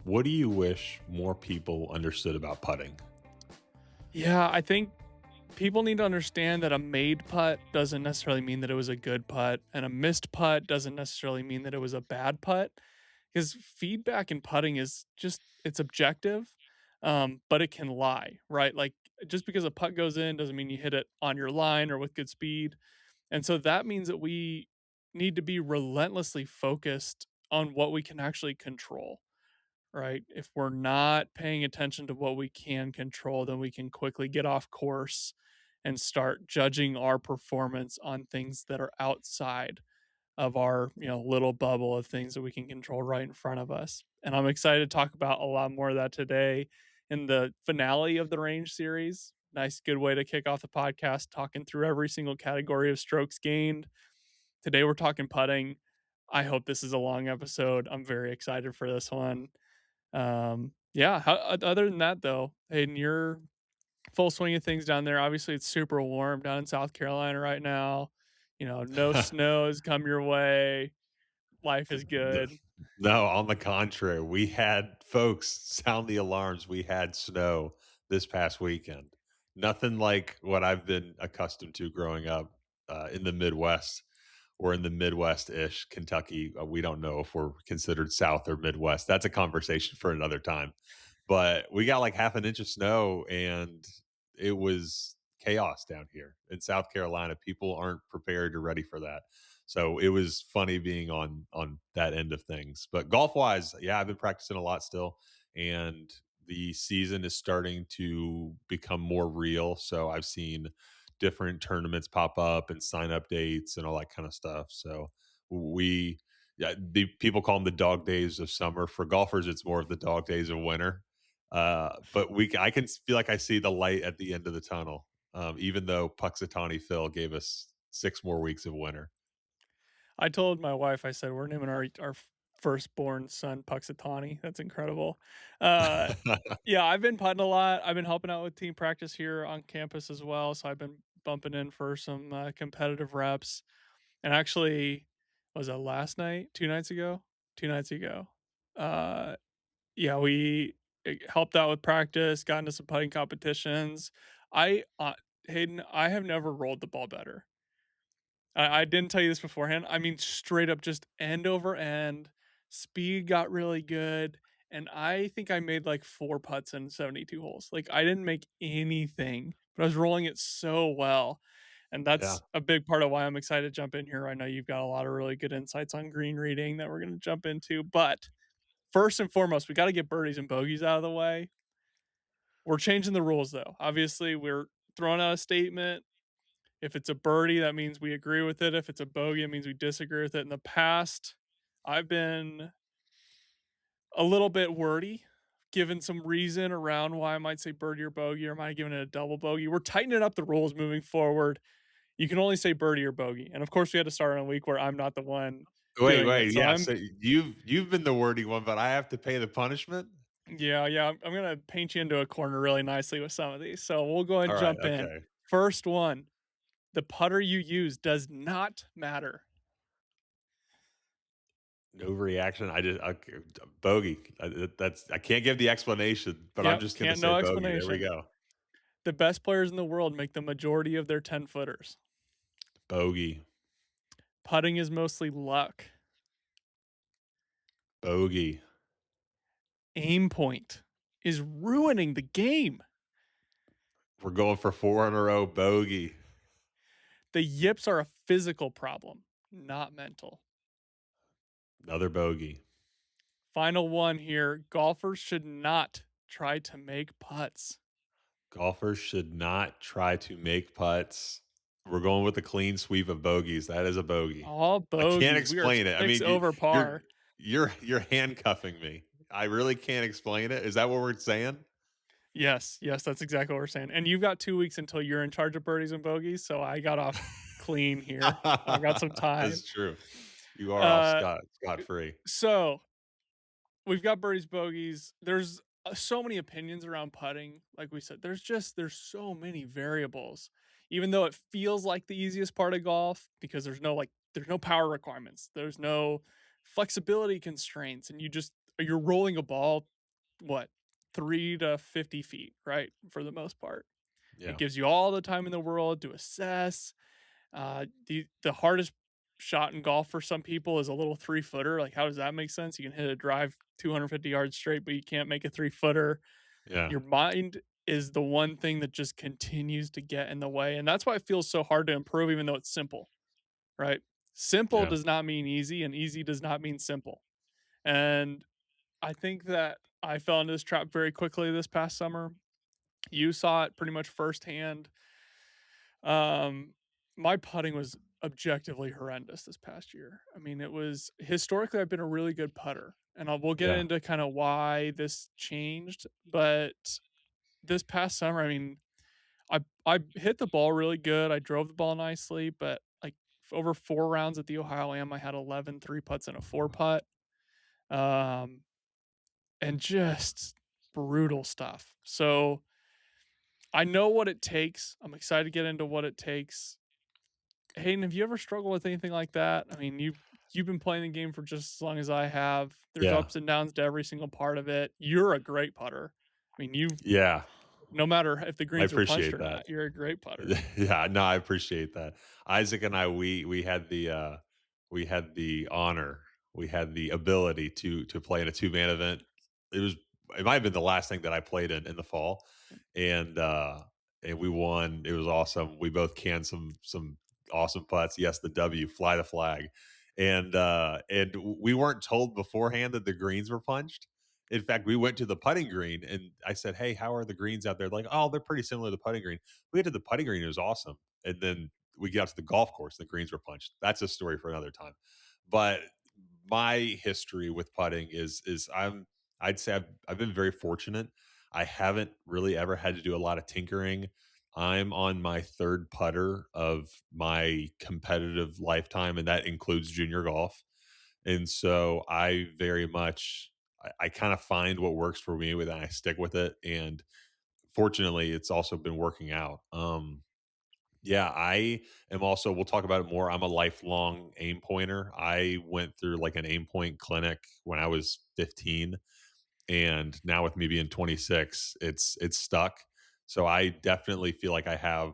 What do you wish more people understood about putting? Yeah, I think people need to understand that a made putt doesn't necessarily mean that it was a good putt, and a missed putt doesn't necessarily mean that it was a bad putt. Because feedback in putting is just it's objective, but it can lie, right? Like just because a putt goes in doesn't mean you hit it on your line or with good speed. And so that means that we need to be relentlessly focused on what we can actually control, right? If we're not paying attention to what we can control, then we can quickly get off course and start judging our performance on things that are outside of our, little bubble of things that we can control right in front of us. And I'm excited to talk about a lot more of that today in the finale of the range series. Nice, good way to kick off the podcast, talking through every single category of strokes gained. Today we're talking putting. I hope this is a long episode. I'm very excited for this one. Yeah. Other than that, though, Hayden, you're full swing of things down there. Obviously, it's super warm down in South Carolina right now. No snow has come your way. Life is No, good. no, on the contrary, we had folks sound the alarms. We had snow this past weekend. Nothing like what I've been accustomed to growing up in the Midwest or in the Midwest ish Kentucky. We don't know if we're considered South or Midwest. That's a conversation for another time. But we got like half an inch of snow and it was chaos down here in South Carolina. People aren't prepared or ready for that. So it was funny being on that end of things. But golf wise, yeah, I've been practicing a lot still, and the season is starting to become more real. So I've seen different tournaments pop up and sign up dates and all that kind of stuff. So we, yeah, the people call them the dog days of summer. For golfers, it's more of the dog days of winter. But I can feel like I see the light at the end of the tunnel. Even though Puxatawny Phil gave us 6 more weeks of winter. I told my wife, I said, we're naming our firstborn son Puxatawny. That's incredible. Uh, yeah, I've been putting a lot. I've been helping out with team practice here on campus as well. So I've been bumping in for some competitive reps. And actually, was that last night? 2 nights ago? 2 nights ago. Uh, yeah, we helped out with practice, got into some putting competitions. I, Hayden, I have never rolled the ball better. I didn't tell you this beforehand. I mean, straight up just end over end. Speed got really good. And I think I made like 4 putts in 72 holes. Like I didn't make anything, but I was rolling it so well. And Yeah. that's a big part of why I'm excited to jump in here. I know you've got a lot of really good insights on green reading that we're going to jump into. But first and foremost, we got to get birdies and bogeys out of the way. We're changing the rules though. Obviously, we're throwing out a statement. If it's a birdie, that means we agree with it. If it's a bogey, it means we disagree with it. In the past, I've been a little bit wordy, given some reason around why I might say birdie or bogey, or am I giving it a double bogey? We're tightening up the rules moving forward. You can only say birdie or bogey. And of course, we had to start on a week where I'm not the one Wait, doing it. wait. So Yeah. I'm, So you've been the wordy one, but I have to pay the punishment. yeah, I'm going to paint you into a corner really nicely with some of these. So we'll go ahead All and right. jump in. Okay. First one, the putter you use does not matter. No reaction. I just okay, bogey. I can't give the explanation, but I'm Yep, just gonna can't say no bogey. There we explanation. go. The best players in the world make the majority of their 10 footers. Bogey. Putting is mostly luck. Bogey. Aimpoint is ruining the game. We're going for 4 in a row. Bogey. The yips are a physical problem, not mental. Another bogey. Final one here, golfers should not try to make putts. Golfers should not try to make putts. We're going with a clean sweep of bogeys. That is a bogey. All I can't bogeys. We are explain it. I 6 mean, over you're par. you're handcuffing me. I really can't explain it. Is that what we're saying? Yes, that's exactly what we're saying. And you've got 2 weeks until you're in charge of birdies and bogeys, so I got off clean here. I got some time. That's true. You are off Uh, scot free. so we've got birdies, bogeys. There's so many opinions around putting. Like we said, there's so many variables. Even though it feels like the easiest part of golf because there's no power requirements. There's no flexibility constraints and you're rolling a ball what, 3 to 50 feet, right? For the most part. It Yeah. gives you all the time in the world to assess. The hardest shot in golf for some people is a little 3-footer. Like, how does that make sense? You can hit a drive 250 yards straight, but you can't make a 3-footer. Yeah. Your mind is the one thing that just continues to get in the way, and that's why it feels so hard to improve even though it's simple, right? Simple Yeah. does not mean easy, and easy does not mean simple. And I think that I fell into this trap very quickly this past summer. You saw it pretty much firsthand. Um, my putting was objectively horrendous this past year. I mean, it was historically I've been a really good putter, and we'll get Yeah. into kind of why this changed. But this past summer, I mean, I hit the ball really good. I drove the ball nicely, but like over 4 rounds at the Ohio Am, I had 11 3 putts and a 4 putt. Um, and just brutal stuff. So I know what it takes. I'm excited to get into what it takes. Hayden, have you ever struggled with anything like that? I mean, you've been playing the game for just as long as I have. There's Yeah. ups and downs to every single part of it. You're a great putter. I mean, you Yeah. no matter if the I greens are punched appreciate or that. not, you're a great putter. Yeah, no, I appreciate that. Isaac and I, we had the honor, we had the ability to play in a two-man event. It was it might have been the last thing that I played in the fall, and and we won. It was awesome. We both canned some awesome putts. Yes, the W, fly the flag, and we weren't told beforehand that the greens were punched. In fact, we went to the putting green and I said, "Hey, how are the greens out there?" Like, "Oh, they're pretty similar to the putting green." We get to the putting green, it was awesome. And then we get out to the golf course, the greens were punched. That's a story for another time. But my history with putting is I'd say I've been very fortunate. I haven't really ever had to do a lot of tinkering. I'm on my third putter of my competitive lifetime, and that includes junior golf. And so I very much I kind of find what works for me with and I stick with it. And fortunately, it's also been working out. Yeah, I am also, we'll talk about it more. I'm a lifelong aim pointer. I went through like an aim point clinic when I was 15, and now with me being 26, it's stuck. So I definitely feel like I have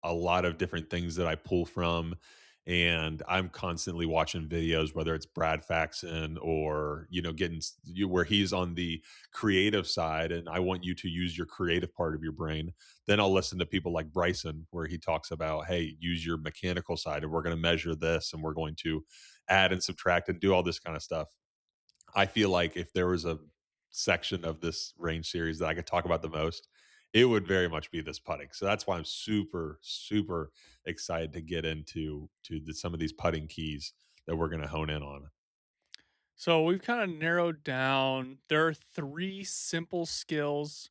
a lot of different things that I pull from, and I'm constantly watching videos, whether it's Brad Faxon or getting you where he's on the creative side, and I want you to use your creative part of your brain. Then I'll listen to people like Bryson, where he talks about, hey, use your mechanical side, and we're going to measure this, and we're going to add and subtract and do all this kind of stuff. I feel like if there was a section of this range series that I could talk about the most, it would very much be this putting. So that's why I'm super, super excited to get into some of these putting keys that we're going to hone in on. So we've kind of narrowed down. There are 3 simple skills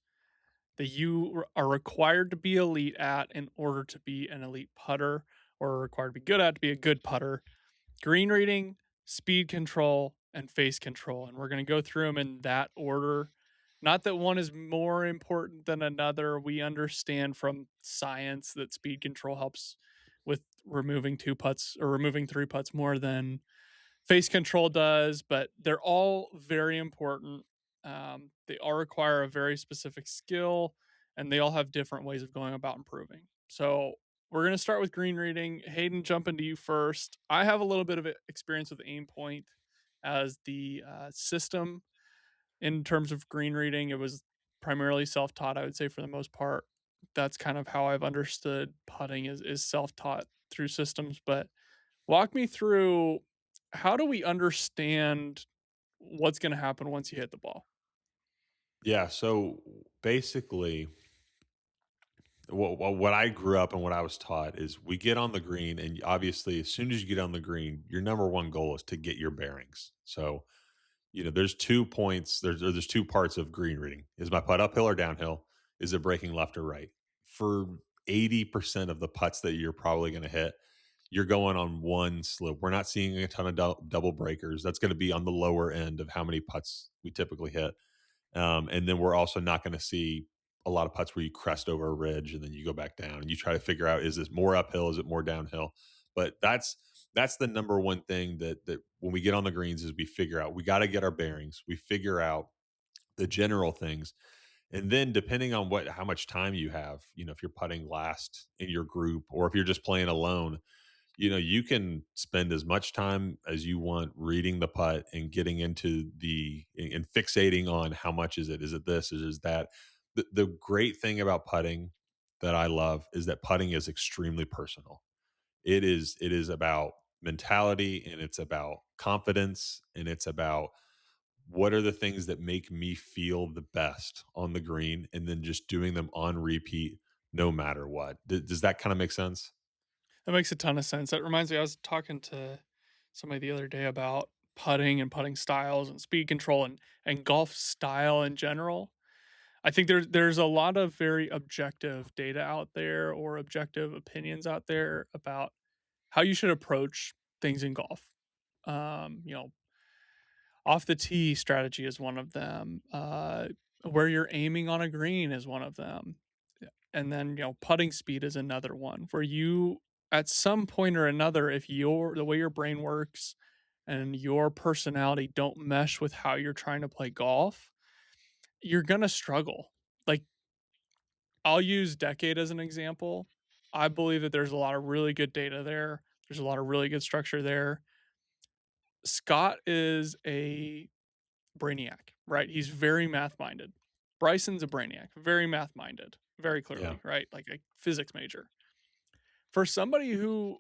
that are required to be elite at in order to be an elite putter, or are required to be good at to be a good putter: green reading, speed control, and face control. And we're going to go through them in that order. Not that one is more important than another. We understand from science that speed control helps with removing 2 putts or removing 3 putts more than face control does, but they're all very important. They all require a very specific skill, and they all have different ways of going about improving. So we're going to start with green reading. Hayden, jump into you first. I have a little bit of experience with Aimpoint as the system in terms of green reading. It was primarily self-taught, I would say, for the most part. That's kind of how I've understood putting is self-taught through systems. But walk me through, how do we understand what's going to happen once you hit the ball? Yeah. So basically, what I grew up and what I was taught is we get on the green, and obviously, as soon as you get on the green, your number one goal is to get your bearings. So there's 2 points. There's two parts of green reading. Is my putt uphill or downhill? Is it breaking left or right? For 80% of the putts that you're probably going to hit, you're going on one slope. We're not seeing a ton of double breakers. That's going to be on the lower end of how many putts we typically hit. And then we're also not going to see a lot of putts where you crest over a ridge and then you go back down and you try to figure out, is this more uphill? Is it more downhill? But that's the number one thing that when we get on the greens is we figure out, we got to get our bearings. We figure out the general things. And then depending on what how much time you have, if you're putting last in your group or if you're just playing alone, you can spend as much time as you want reading the putt and getting into and fixating on how much is it? Is it this? Is that? The great thing about putting that I love is that putting is extremely personal. It is about mentality, and it's about confidence, and it's about what are the things that make me feel the best on the green, and then just doing them on repeat no matter what. Does that kind of make sense? That makes a ton of sense. That reminds me, I was talking to somebody the other day about putting and putting styles and speed control and golf style in general. I think there's a lot of very objective data out there or objective opinions out there about how you should approach things in golf. You know, off the tee strategy is one of them. Where you're aiming on a green is one of them. Yeah. And then, putting speed is another one where you, at some point or another, if the way your brain works and your personality don't mesh with how you're trying to play golf, you're going to struggle. Like, I'll use decade as an example. I believe that there's a lot of really good data there. There's a lot of really good structure there. Scott is a brainiac, right? He's very math minded. Bryson's a brainiac, very math minded, very Yeah. clearly, right? Like a physics major. For somebody who,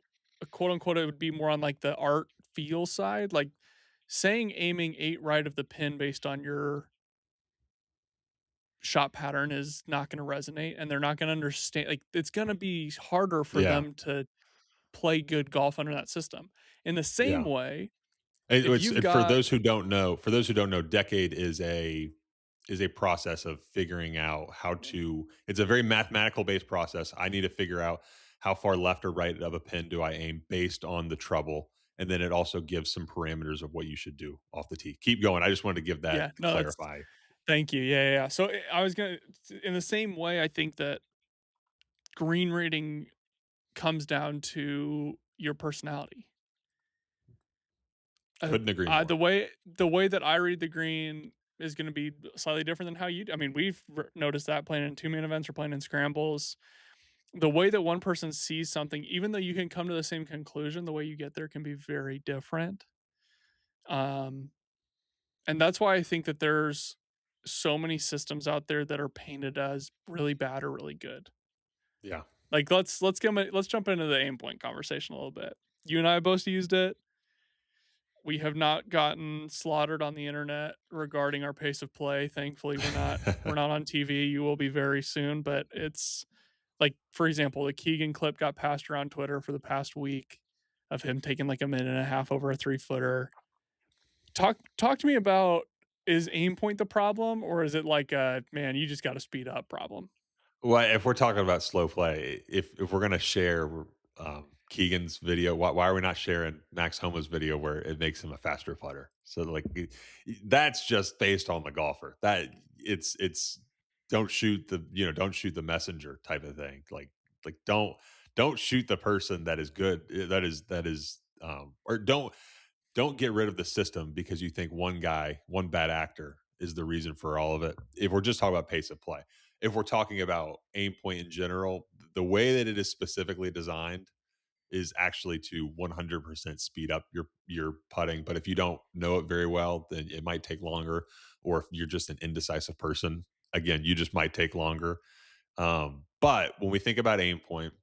quote unquote, it would be more on like the art feel side, like saying aiming eight right of the pin based on your shot pattern is not going to resonate and they're not going to understand. Like, it's going to be harder for Yeah. them to play good golf under that system. In the same Yeah. way, if It's you've and for got, those who don't know, decade is a process of figuring out how to it's a very mathematical based process. I need to figure out how far left or right of a pin do I aim based on the trouble. And then it also gives some parameters of what you should do off the tee. Keep going. I just wanted to give that yeah, to no, that's, clarify. thank you. Yeah, yeah, yeah. So I was going to, in the same way, I think that green rating comes down to your personality. Couldn't agree more. The way that I read the green is going to be slightly different than how you. I mean, we've noticed that playing in two-man events or playing in scrambles. The way that one person sees something, even though you can come to the same conclusion, the way you get there can be very different. Um, and that's why I think that there's so many systems out there that are painted as really bad or really good. Yeah. Like, let's jump into the aim point conversation a little bit. You and I both used it. We have not gotten slaughtered on the internet regarding our pace of play. Thankfully, we're not on TV. You will be very soon, but it's like, for example, the Keegan clip got passed around Twitter for the past week of him taking like a minute and a half over a 3-footer. Talk to me about, is aim point the problem or is it like a, man, you just got to speed up problem? Well, if we're talking about slow play, if we're gonna share Keegan's video, why are we not sharing Max Homa's video where it makes him a faster putter? So like that's just based on the golfer. That it's don't shoot the messenger type of thing. Like don't shoot the person that is good. Or don't get rid of the system because you think one guy, one bad actor is the reason for all of it. If we're just talking about pace of play, if we're talking about aim point in general, the way that it is specifically designed is actually to 100% speed up your putting. But if you don't know it very well, then it might take longer. Or if you're just an indecisive person, again, you just might take longer. But when we think about aim point,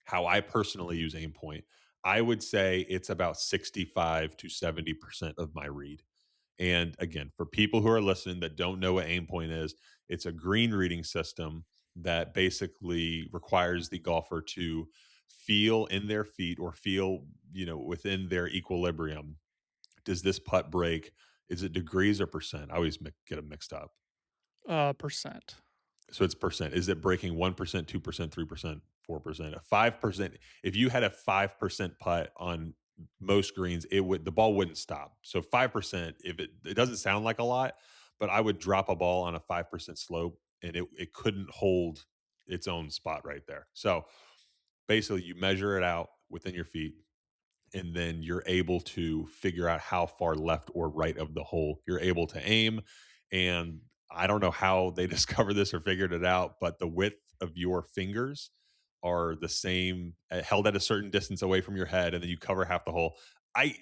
how I personally use Aimpoint, I would say it's about 65 to 70% of my read. And again, for people who are listening that don't know what Aimpoint is, it's a green reading system that basically requires the golfer to feel in their feet or feel, within their equilibrium. Does this putt break? Is it degrees or percent? I always get them mixed up. Percent. So it's percent. Is it breaking 1%, 2%, 3%, 4%, a 5%? If you had a 5% putt on most greens, the ball wouldn't stop. So 5%, if it doesn't sound like a lot, but I would drop a ball on a 5% slope and it couldn't hold its own spot right there. So basically you measure it out within your feet and then you're able to figure out how far left or right of the hole you're able to aim. And I don't know how they discovered this or figured it out, but the width of your fingers are the same, held at a certain distance away from your head, and then you cover half the hole. I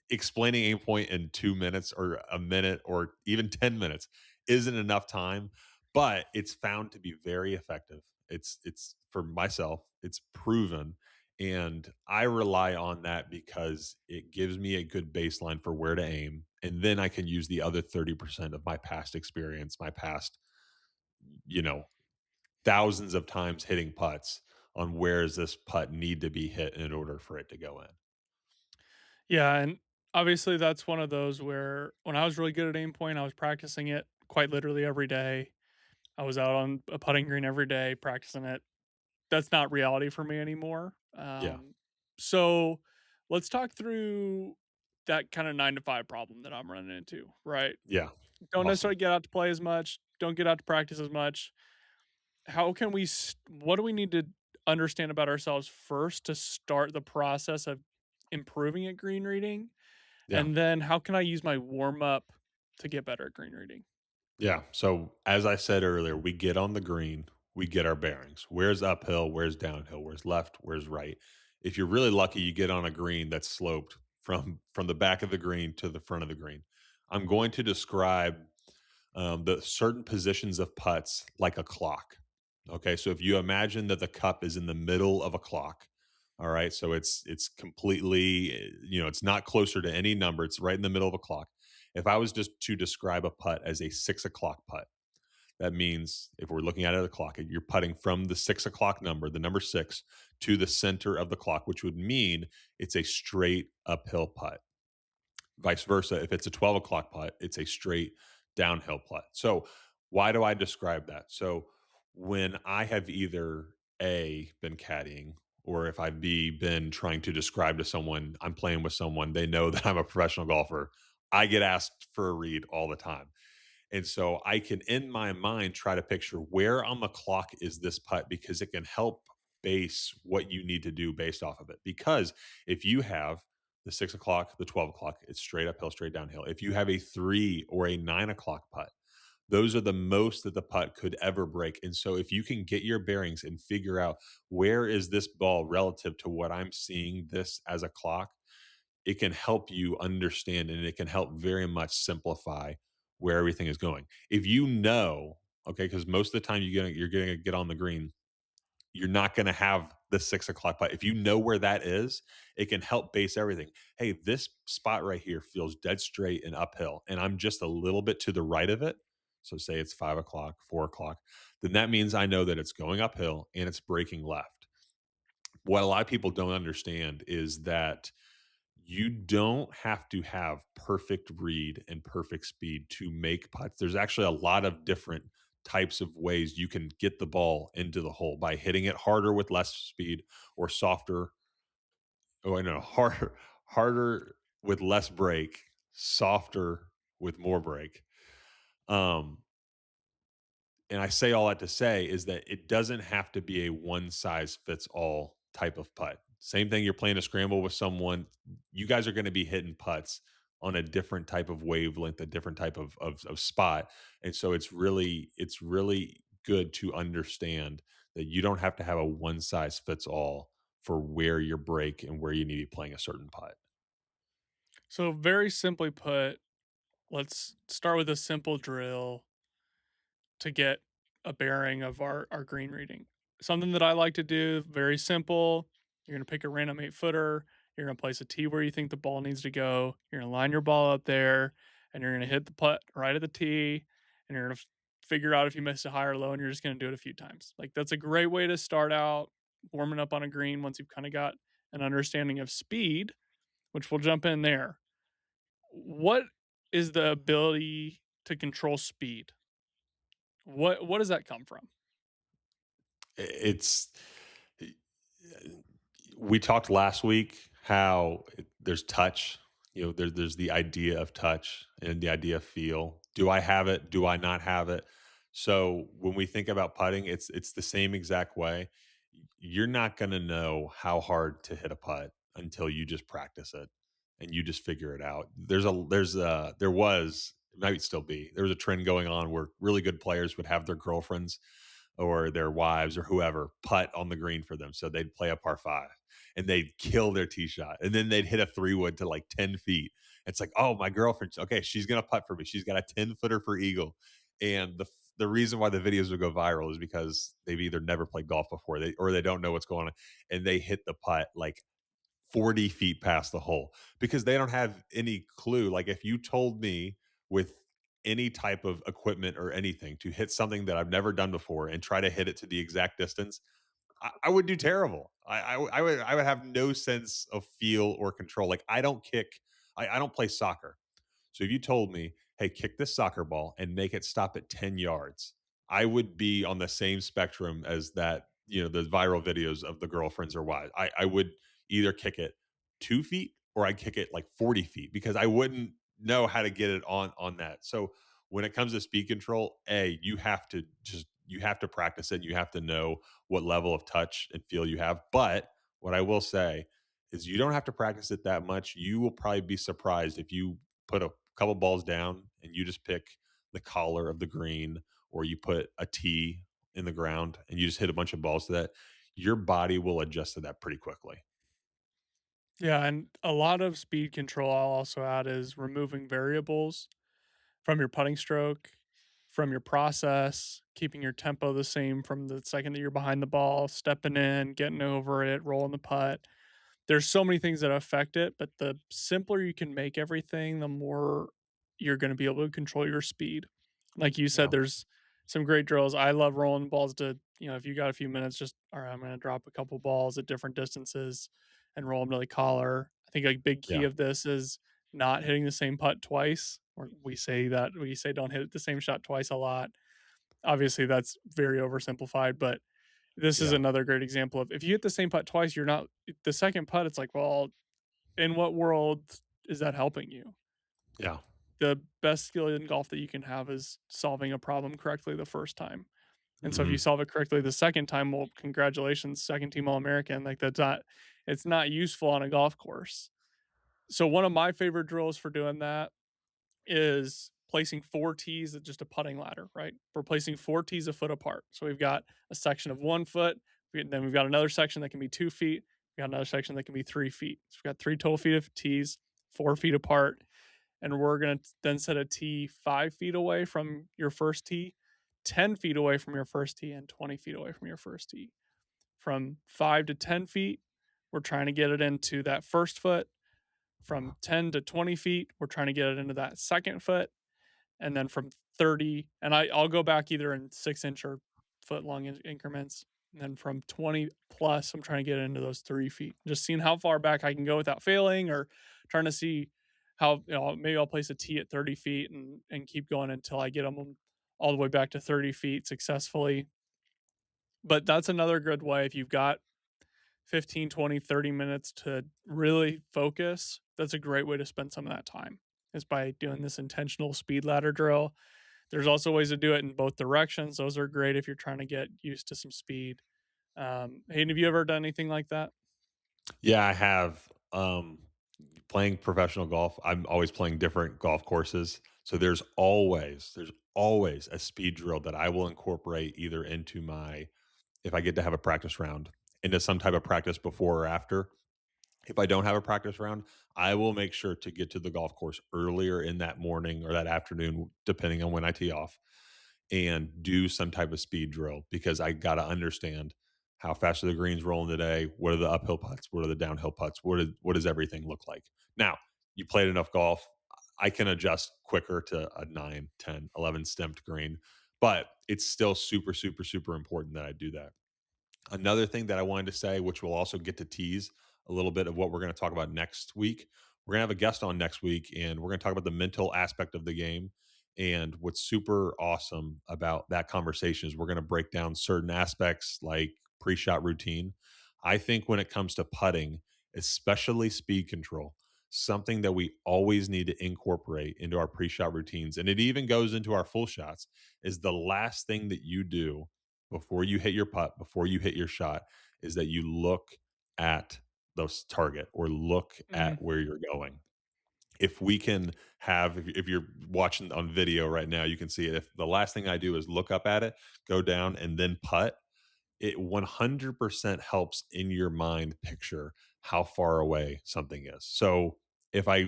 explaining aim point in 2 minutes or a minute or even 10 minutes isn't enough time, but it's found to be very effective. It's for myself, it's proven, and I rely on that because it gives me a good baseline for where to aim. And then I can use the other 30% of my past experience, my past, you know, thousands of times hitting putts on where does this putt need to be hit in order for it to go in. Yeah, and obviously that's one of those where when I was really good at aim point, I was practicing it quite literally every day. I was out on a putting green every day practicing it. That's not reality for me anymore. Yeah. So let's talk through that kind of 9 to 5 problem that I'm running into, right? Yeah. Don't Awesome. necessarily get out to play as much, don't get out to practice as much. How can we, what do we need to understand about ourselves first to start the process of improving at green reading? Yeah. And then how can I use my warm up to get better at green reading? Yeah. So as I said earlier, we get on the green, we get our bearings. Where's uphill? Where's downhill? Where's left? Where's right? If you're really lucky, you get on a green that's sloped from the back of the green to the front of the green. I'm going to describe the certain positions of putts like a clock. Okay, so if you imagine that the cup is in the middle of a clock, all right, so it's completely, it's not closer to any number. It's right in the middle of a clock. If I was just to describe a putt as a 6 o'clock putt, that means if we're looking at it at a clock, you're putting from the 6 o'clock number, the number six, to the center of the clock, which would mean it's a straight uphill putt. Vice versa, if it's a 12 o'clock putt, it's a straight downhill putt. So, why do I describe that? So, when I have either A, been caddying, or if I've B, been trying to describe to someone, I'm playing with someone, they know that I'm a professional golfer, I get asked for a read all the time. And so I can, in my mind, try to picture where on the clock is this putt because it can help base what you need to do based off of it. Because if you have the 6 o'clock, the 12 o'clock, it's straight uphill, straight downhill. If you have a 3 or a 9 o'clock putt, those are the most that the putt could ever break. And so if you can get your bearings and figure out where is this ball relative to what I'm seeing this as a clock, it can help you understand and it can help very much simplify where everything is going. If you know, okay, because most of the time you're gonna get on the green, you're not gonna have the 6 o'clock putt. If you know where that is, it can help base everything. Hey, this spot right here feels dead straight and uphill, and I'm just a little bit to the right of it. So say it's 5 o'clock, 4 o'clock, then that means I know that it's going uphill and it's breaking left. What a lot of people don't understand is that you don't have to have perfect read and perfect speed to make putts. There's actually a lot of different types of ways you can get the ball into the hole by hitting it harder with less speed or softer. Oh, no, harder with less break, softer with more break. Um, and I say all that to say is that it doesn't have to be a one size fits all type of putt. Same thing, you're playing a scramble with someone, you guys are going to be hitting putts on a different type of wavelength, a different type of spot. And so it's really good to understand that you don't have to have a one size fits all for where your break and where you need to be playing a certain putt. So, very simply put, let's start with a simple drill to get a bearing of our green reading. Something that I like to do, very simple. You're going to pick a random 8 footer. You're going to place a tee where you think the ball needs to go. You're going to line your ball up there and you're going to hit the putt right at the tee. And you're going to figure out if you missed it high or low. And you're just going to do it a few times. Like, that's a great way to start out warming up on a green once you've kind of got an understanding of speed, which we'll jump in there. What is the ability to control speed? What does that come from? It's we talked last week how there's touch. There's the idea of touch and the idea of feel. Do I have it? Do I not have it? So when we think about putting, it's the same exact way. You're not going to know how hard to hit a putt until you just practice it and you just figure it out. There was it might still be. There was a trend going on where really good players would have their girlfriends or their wives or whoever putt on the green for them. So they'd play a par five and they'd kill their tee shot. And then they'd hit a 3 wood to like 10 feet. It's like, oh, my girlfriend, okay, she's going to putt for me. She's got a 10-footer for eagle. And the reason why the videos would go viral is because they've either never played golf before or they don't know what's going on. And they hit the putt like 40 feet past the hole because they don't have any clue. Like if you told me with any type of equipment or anything to hit something that I've never done before and try to hit it to the exact distance, I would do terrible. I would have no sense of feel or control. Like I don't kick, I don't play soccer. So if you told me, hey, kick this soccer ball and make it stop at 10 yards, I would be on the same spectrum as that, the viral videos of the girlfriends or wives. I would either kick it 2 feet or I'd kick it like 40 feet because I wouldn't know how to get it on that. So when it comes to speed control, you have to practice it and you have to know what level of touch and feel you have. But what I will say is you don't have to practice it that much. You will probably be surprised if you put a couple balls down and you just pick the collar of the green or you put a tee in the ground and you just hit a bunch of balls to that, your body will adjust to that pretty quickly. Yeah, and a lot of speed control I'll also add is removing variables from your putting stroke, from your process, keeping your tempo the same from the second that you're behind the ball, stepping in, getting over it, rolling the putt. There's so many things that affect it, but the simpler you can make everything, the more you're gonna be able to control your speed. Like you said, Yeah. there's some great drills. I love rolling balls to, if you got a few minutes, just, all right, I'm gonna drop a couple balls at different distances and roll them to the collar. I think a big key Yeah. of this is not hitting the same putt twice. Or we say don't hit the same shot twice a lot. Obviously, that's very oversimplified, but this is Yeah. another great example of if you hit the same putt twice, you're not the second putt. It's like, well, in what world is that helping you? Yeah. The best skill in golf that you can have is solving a problem correctly the first time. And so if you Mhm. solve it correctly the second time, well, congratulations, second team All American. Like it's not useful on a golf course. So one of my favorite drills for doing that is placing 4 tees at just a putting ladder, right? We're placing 4 tees a foot apart. So we've got a section of 1 foot, then we've got another section that can be 2 feet, we got another section that can be 3 feet. So we've got 3 total feet of tees, 4 feet apart, and we're gonna then set a tee 5 feet away from your first tee, 10 feet away from your first tee, and 20 feet away from your first tee. From 5 to 10 feet, we're trying to get it into that first foot. From 10 to 20 feet, we're trying to get it into that second foot, and then from 30, and I'll go back either in 6 inch or foot long increments. And then from 20 plus, I'm trying to get into those 3 feet, just seeing how far back I can go without failing, or trying to see how, maybe I'll place a tee at 30 feet and keep going until I get them all the way back to 30 feet successfully. But that's another good way if you've got 15, 20, 30 minutes to really focus. That's a great way to spend some of that time is by doing this intentional speed ladder drill. There's also ways to do it in both directions. Those are great if you're trying to get used to some speed. Hayden, have you ever done anything like that? Yeah, I have. Playing professional golf, I'm always playing different golf courses. So there's always a speed drill that I will incorporate either into my if I get to have a practice round, into some type of practice before or after. If I don't have a practice round, I will make sure to get to the golf course earlier in that morning or that afternoon, depending on when I tee off, and do some type of speed drill because I got to understand how fast are the greens rolling today? What are the uphill putts? What are the downhill putts? What does everything look like? Now, you played enough golf. I can adjust quicker to a 9, 10, 11 stemped green, but it's still super, super, super important that I do that. Another thing that I wanted to say, which we'll also get to tease a little bit of what we're going to talk about next week. We're going to have a guest on next week, and we're going to talk about the mental aspect of the game. And what's super awesome about that conversation is we're going to break down certain aspects like pre shot routine. I think when it comes to putting, especially speed control, something that we always need to incorporate into our pre shot routines, and it even goes into our full shots, is the last thing that you do before you hit your putt, before you hit your shot, is that you look at those target or look Mm, at where you're going. if we can have, if you're watching on video right now, you can see it. If the last thing I do is look up at it, go down, and then putt, it 100% helps in your mind picture how far away something is. So if I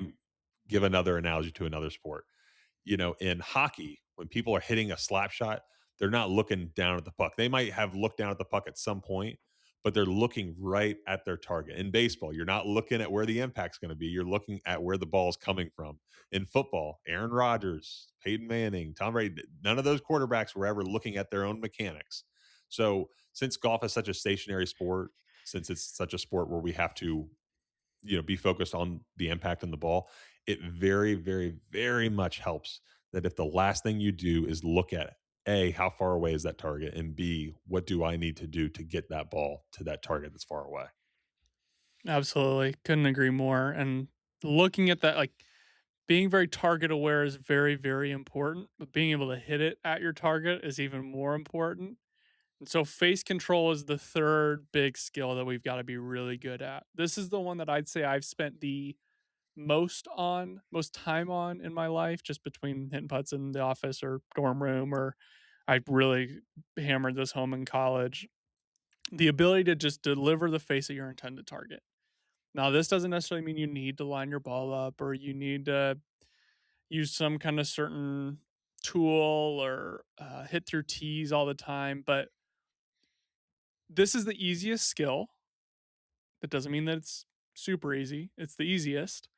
give another analogy to another sport, in hockey, when people are hitting a slap shot, they're not looking down at the puck. They might have looked down at the puck at some point, but they're looking right at their target. In baseball, you're not looking at where the impact's going to be. You're looking at where the ball is coming from. In football, Aaron Rodgers, Peyton Manning, Tom Brady, none of those quarterbacks were ever looking at their own mechanics. So, since golf is such a stationary sport, since it's such a sport where we have to be focused on the impact on the ball, it very, very, very much helps that if the last thing you do is look at A, how far away is that target, and B, what do I need to do to get that ball to that target that's far away. Absolutely. Couldn't agree more. And looking at that, like being very target aware is very, very important, but being able to hit it at your target is even more important. And so face control is the third big skill that we've got to be really good at. This is the one that I'd say I've spent the most time on in my life, just between hitting putts in the office or dorm room, or I really hammered this home in college. The ability to just deliver the face of your intended target. Now, this doesn't necessarily mean you need to line your ball up or you need to use some kind of certain tool or hit through tees all the time, but this is the easiest skill. That doesn't mean that it's super easy. It's the easiest.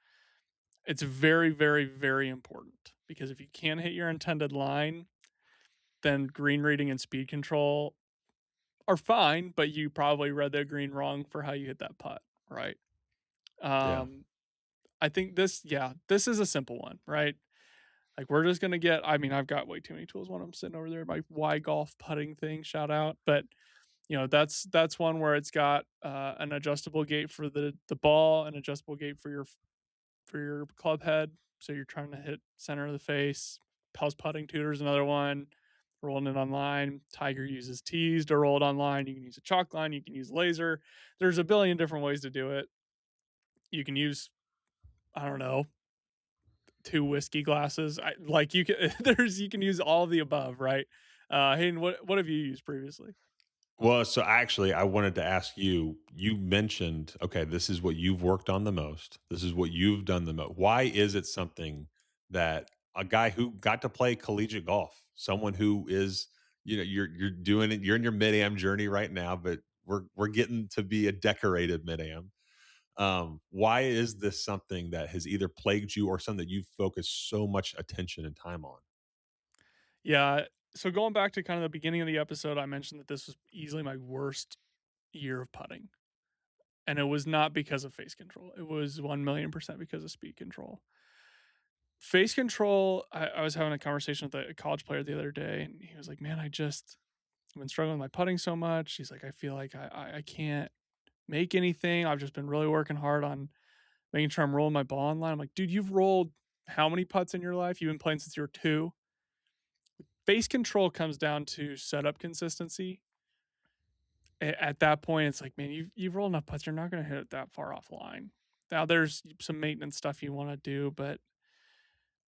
It's very, very, very important because if you can't hit your intended line, then green reading and speed control are fine, but you probably read the green wrong for how you hit that putt, right? Yeah. Um, I think this is a simple one, right? Like we're just gonna get. I mean, I've got way too many tools when I'm sitting over there, my Y golf putting thing, shout out. But that's one where it's got an adjustable gate for the ball, an adjustable gate for your club head. So you're trying to hit center of the face. Pels putting tutor's another one. Rolling it online. Tiger uses tees to roll it online. You can use a chalk line. You can use laser. There's a billion different ways to do it. You can use, I don't know, two whiskey glasses. Like you can you can use all of the above, right? Hayden, what have you used previously? Well, so actually, I wanted to ask you. You mentioned, okay, this is what you've worked on the most. This is what you've done the most. Why is it something that a guy who got to play collegiate golf, someone who is, you're doing it, you're in your mid am journey right now, but we're getting to be a decorated mid am. Why is this something that has either plagued you or something that you've focused so much attention and time on? Yeah. So going back to kind of the beginning of the episode, I mentioned that this was easily my worst year of putting. And it was not because of face control. It was 1,000,000% because of speed control. Face control, I was having a conversation with a college player the other day, and he was like, "Man, I've been struggling with my putting so much." He's like, "I feel like I can't make anything. I've just been really working hard on making sure I'm rolling my ball in line." I'm like, "Dude, you've rolled how many putts in your life? You've been playing since you were 2." Face control comes down to setup consistency. At that point, it's like, man, you've rolled enough putts. You're not going to hit it that far offline. Now, there's some maintenance stuff you want to do, but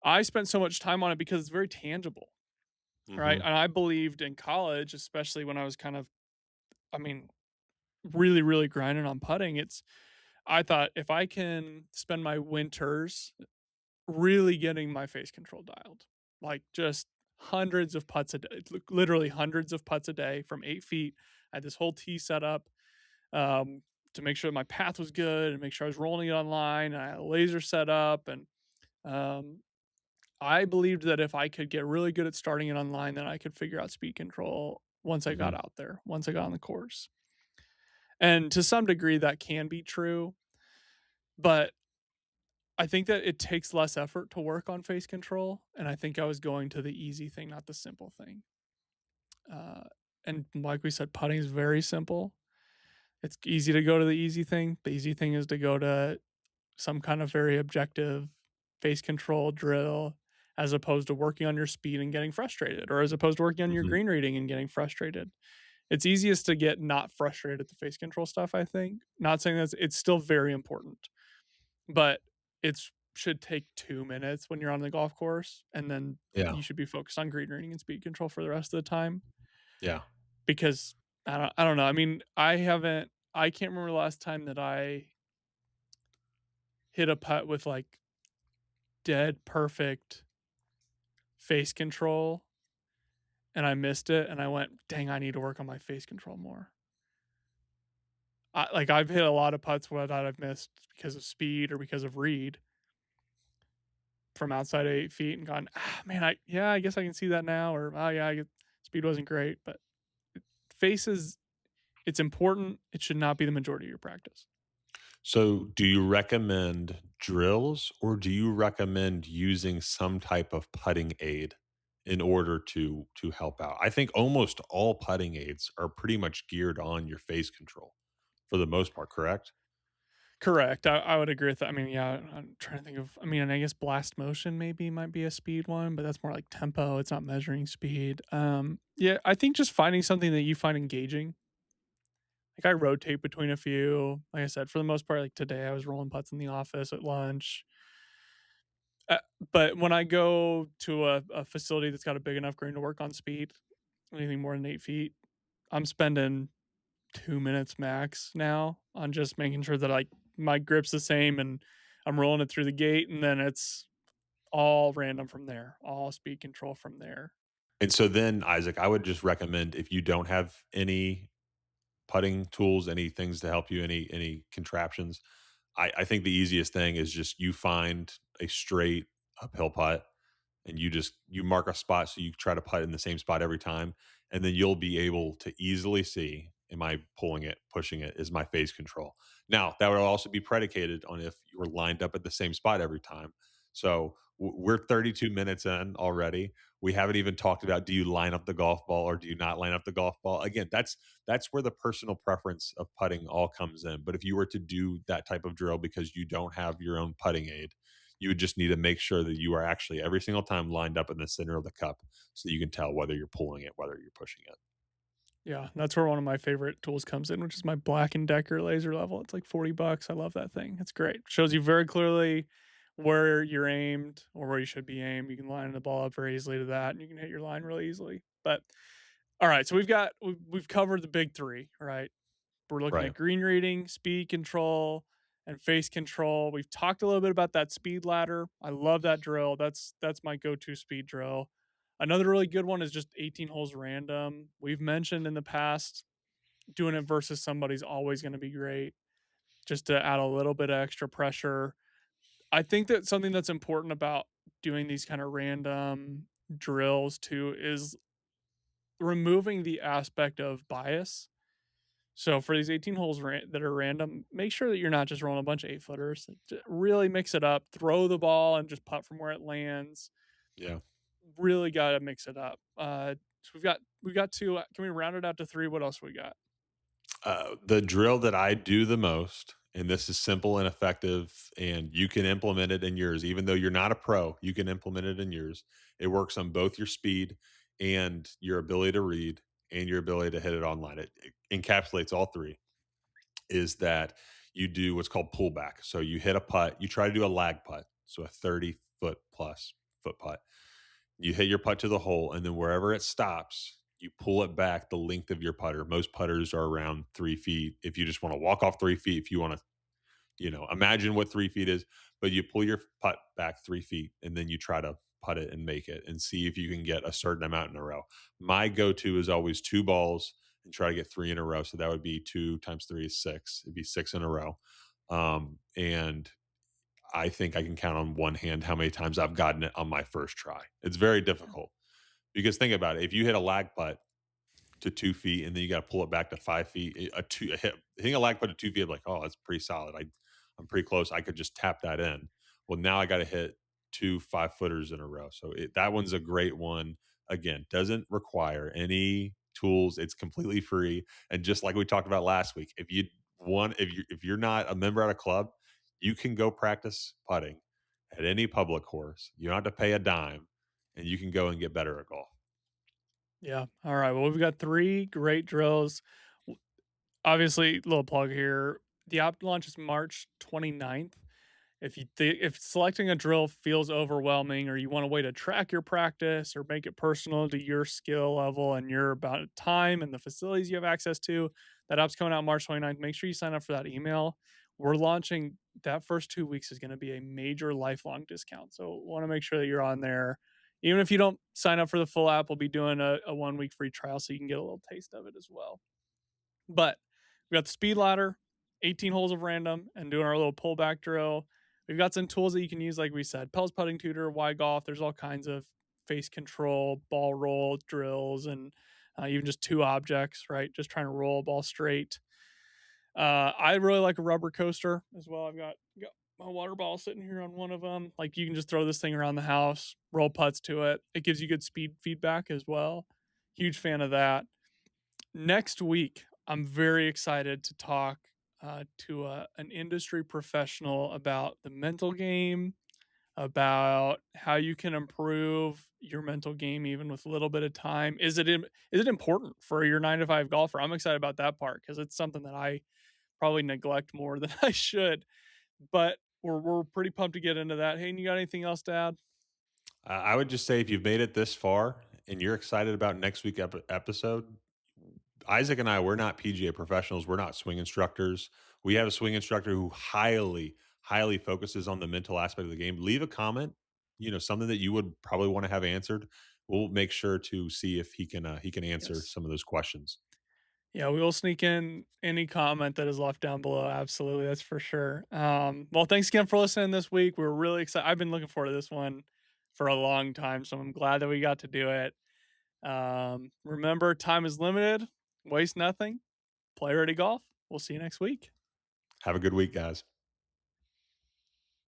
I spent so much time on it because it's very tangible, right? Hmm. And I believed in college, especially when I was kind of, I mean, really, really grinding on putting. I thought if I can spend my winters really getting my face control dialed, like just hundreds of putts a day, literally hundreds of putts a day from 8 feet. I had this whole tee set up um, to make sure my path was good and make sure I was rolling it online. And I had a laser set up, and um, I believed that if I could get really good at starting it online, then I could figure out speed control once I got Hmm. out there, once I got on the course. And to some degree, that can be true, but I think that it takes less effort to work on face control. And I think I was going to the easy thing, not the simple thing. Uh, and like we said, putting is very simple. It's easy to go to the easy thing. The easy thing is to go to some kind of very objective face control drill as opposed to working on your speed and getting frustrated, or as opposed to working on your Hmm. green reading and getting frustrated. It's easiest to get not frustrated at the face control stuff, I think. Not saying that it's still very important, but it's should take 2 minutes when you're on the golf course, and then Yeah. you should be focused on green reading and speed control for the rest of the time Yeah. because I don't know. I mean, I can't remember the last time that I hit a putt with like dead perfect face control and I missed it and I went, "Dang, I need to work on my face control more." I've hit a lot of putts where that I've missed because of speed or because of read from outside of 8 feet and gone, "Ah, man, I guess I can see that now," or, "Oh, yeah, I get speed wasn't great," but faces it's important, it should not be the majority of your practice. So, do you recommend drills or do you recommend using some type of putting aid in order to help out? I think almost all putting aids are pretty much geared on your face control for the most part, correct? Correct, I would agree with that. I mean, yeah, I'm trying to think of I mean, and I guess blast motion maybe might be a speed one, but that's more like tempo, it's not measuring speed. Yeah, I think just finding something that you find engaging. Like, I rotate between a few. Like I said, for the most part, like today, I was rolling putts in the office at lunch. Uh, but when I go to a facility that's got a big enough green to work on speed, anything more than 8 feet, I'm spending 2 minutes max now on just making sure that, like, my grip's the same and I'm rolling it through the gate, and then it's all random from there, all speed control from there. And so then, Isaac, I would just recommend if you don't have any putting tools, any things to help you, any contraptions, I think the easiest thing is just you find a straight uphill putt and you mark a spot so you try to putt in the same spot every time, and then you'll be able to easily see, am I pulling it, pushing it, is my phase control. Now that would also be predicated on if you were lined up at the same spot every time. So we're 32 minutes in already. We haven't even talked about, do you line up the golf ball or do you not line up the golf ball? Again, that's where the personal preference of putting all comes in. But if you were to do that type of drill because you don't have your own putting aid, you would just need to make sure that you are actually every single time lined up in the center of the cup so you can tell whether you're pulling it, whether you're pushing it. Yeah, that's where one of my favorite tools comes in, which is my Black& and Decker laser level. It's like 40 bucks. I love that thing. It's great. Shows you very clearly where you're aimed or where you should be aimed. You can line the ball up very easily to that, and you can hit your line really easily. But all right, so we've covered the big 3, right? We're looking at Right. green reading, speed control, and face control. We've talked a little bit about that speed ladder. I love that drill. That's my go-to speed drill. Another really good one is just 18 holes random. We've mentioned in the past doing it versus somebody's always going to be great just to add a little bit of extra pressure. I think that something that's important about doing these kind of random drills too is removing the aspect of bias. So for these 18 holes that are random, make sure that you're not just rolling a bunch of 8 footers. Like, really mix it up. Throw the ball and just putt from where it lands. Yeah. Really got to mix it up. So we've got two. Can we round it out to three? What else we got? The drill that I do the most, and this is simple and effective, and you can implement it in yours, even though you're not a pro, you can implement it in yours. It works on both your speed and your ability to read and your ability to hit it online. It encapsulates all three. Is that you do what's called pullback. So you hit a putt, you try to do a lag putt, so a 30-foot plus foot putt. You hit your putt to the hole, and then wherever it stops, you pull it back the length of your putter. Most putters are around 3 feet. If you just want to walk off 3 feet, if you want to, imagine what 3 feet is, but you pull your putt back 3 feet and then you try to putt it and make it and see if you can get a certain amount in a row. My go to is always two balls and try to get three in a row. So that would be two times three is six. It'd be six in a row. And I think I can count on one hand how many times I've gotten it on my first try. It's very difficult because think about it. If you hit a lag putt to 2 feet, and then you got to pull it back to 5 feet. Hitting a lag putt at 2 feet, I'm like, oh, that's pretty solid. I'm pretty close. I could just tap that in. Well, now I got to hit two 5 footers in a row. So that one's a great one. Again, doesn't require any tools. It's completely free. And just like we talked about last week, if you're not a member at a club, you can go practice putting at any public course. You don't have to pay a dime, and you can go and get better at golf. Yeah. All right. Well, we've got three great drills. Obviously, little plug here. The app launch is March 29th. if selecting a drill feels overwhelming, or you want a way to track your practice or make it personal to your skill level and your about time and the facilities you have access to, that app's coming out March 29th. Make sure you sign up for that email. We're launching that first 2 weeks is going to be a major lifelong discount. So want to make sure that you're on there. Even if you don't sign up for the full app, we'll be doing a 1 week free trial so you can get a little taste of it as well. But we got the speed ladder, 18 holes of random, and doing our little pullback drill. We've got some tools that you can use, like we said, Pell's putting tutor, Y golf. There's all kinds of face control, ball roll drills, and even just two objects, right? Just trying to roll a ball straight. I really like a rubber coaster as well. I've got my water bottle sitting here on one of them. Like you can just throw this thing around the house, roll putts to it. It gives you good speed feedback as well. Huge fan of that. Next week, I'm very excited to talk to an industry professional about the mental game, about how you can improve your mental game even with a little bit of time. Is it important for your 9 to 5 golfer? I'm excited about that part because it's something that I probably neglect more than I should. But we're pretty pumped to get into that. Hey, you got anything else to add? I would just say if you've made it this far and you're excited about next week episode, Isaac and I, we're not PGA professionals. We're not swing instructors. We have a swing instructor who highly focuses on the mental aspect of the game. Leave a comment, something that you would probably want to have answered. We'll make sure to see if he can answer Yes. some of those questions. Yeah, we will sneak in any comment that is left down below. Absolutely, that's for sure. Well, thanks again for listening this week. We're really excited. I've been looking forward to this one for a long time, so I'm glad that we got to do it. Remember, time is limited. Waste nothing. Play ready golf. We'll see you next week. Have a good week, guys.